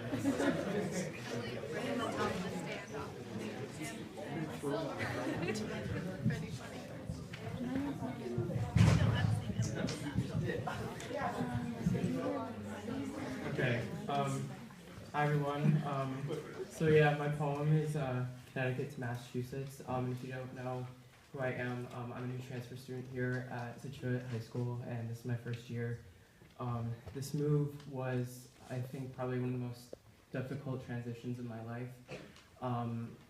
Okay. Hi everyone. So yeah, my poem is Connecticut to Massachusetts. If you don't know who I am, I'm a new transfer student here at SCITUATE High School, and this is my first year. This move was, I think, probably one of the most difficult transitions in my life.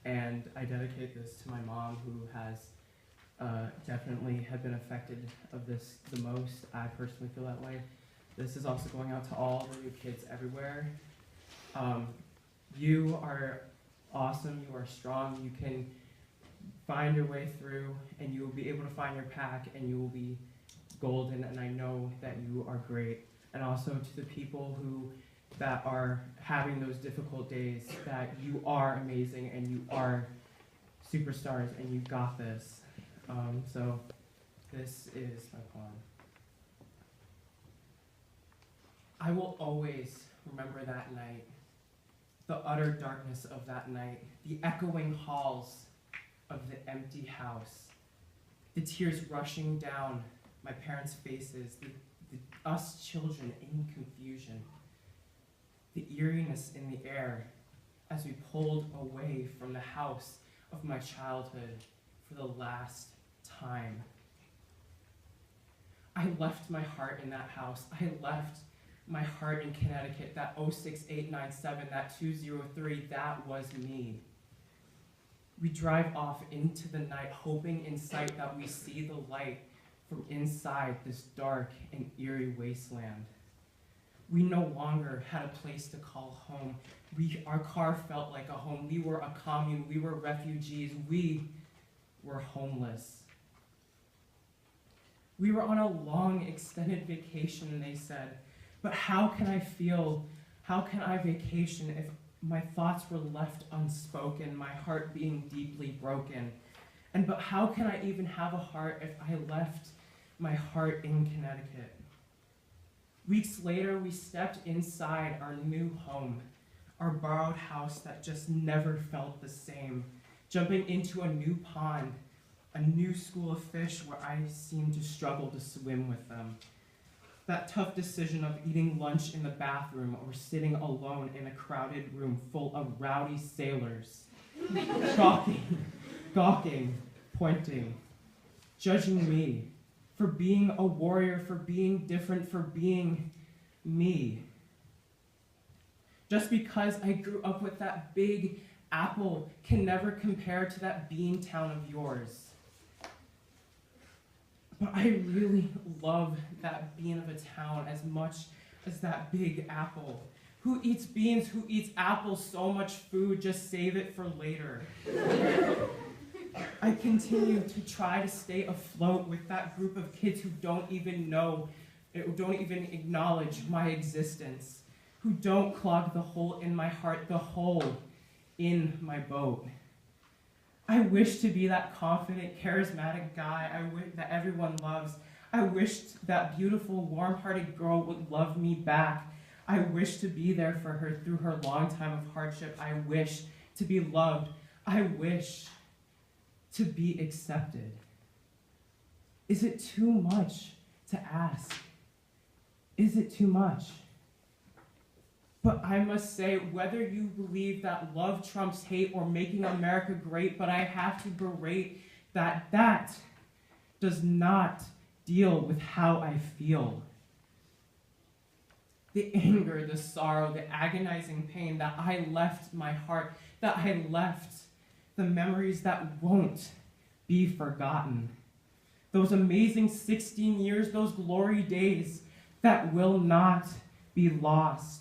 And I dedicate this to my mom, who has definitely have been affected of this the most. I personally feel that way. This is also going out to all the new kids everywhere. You are awesome, you are strong, you can find your way through, and you will be able to find your pack, and you will be golden, and I know that you are great. And also to the people that are having those difficult days, that you are amazing, and you are superstars, and you got this. So this is my poem. I will always remember that night, the utter darkness of that night, the echoing halls of the empty house, the tears rushing down my parents' faces, us children in confusion, the eeriness in the air as we pulled away from the house of my childhood for the last time. I left my heart in that house. I left my heart in Connecticut, that 06897, that 203, that was me. We drive off into the night, hoping in sight that we see the light from inside this dark and eerie wasteland. We no longer had a place to call home. Our car felt like a home. We were a commune. We were refugees. We were homeless. We were on a long, extended vacation, they said. But how can I vacation if my thoughts were left unspoken, my heart being deeply broken? But how can I even have a heart if I left my heart in Connecticut? Weeks later, we stepped inside our new home, our borrowed house that just never felt the same, jumping into a new pond, a new school of fish where I seemed to struggle to swim with them. That tough decision of eating lunch in the bathroom or sitting alone in a crowded room full of rowdy sailors, gawking, pointing, judging me for being a warrior, for being different, for being me. Just because I grew up with that big apple can never compare to that bean town of yours. But I really love that bean of a town as much as that big apple. Who eats beans? Who eats apples? So much food, just save it for later. I continue to try to stay afloat with that group of kids who don't even acknowledge my existence, who don't clog the hole in my heart, the hole in my boat. I wish to be that confident, charismatic guy that everyone loves. I wished that beautiful, warm-hearted girl would love me back. I wish to be there for her through her long time of hardship. I wish to be loved. I wish to be accepted. Is it too much to ask? Is it too much? But I must say, whether you believe that love trumps hate or making America great, but I have to berate that does not deal with how I feel. The anger, the sorrow, the agonizing pain that I left my heart, that I left the memories that won't be forgotten. Those amazing 16 years, those glory days that will not be lost.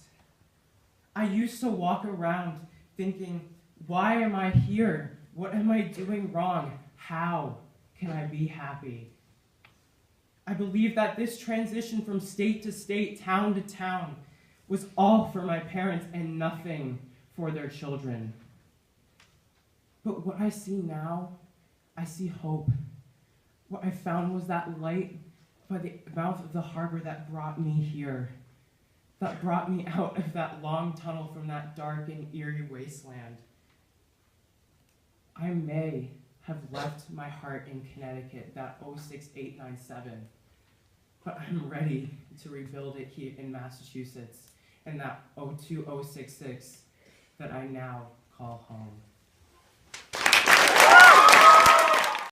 I used to walk around thinking, why am I here? What am I doing wrong? How can I be happy? I believe that this transition from state to state, town to town, was all for my parents and nothing for their children. But what I see now, I see hope. What I found was that light by the mouth of the harbor that brought me here. that brought me out of that long tunnel from that dark and eerie wasteland. I may have left my heart in Connecticut, that 06897, but I'm ready to rebuild it here in Massachusetts, in that 02066 that I now call home.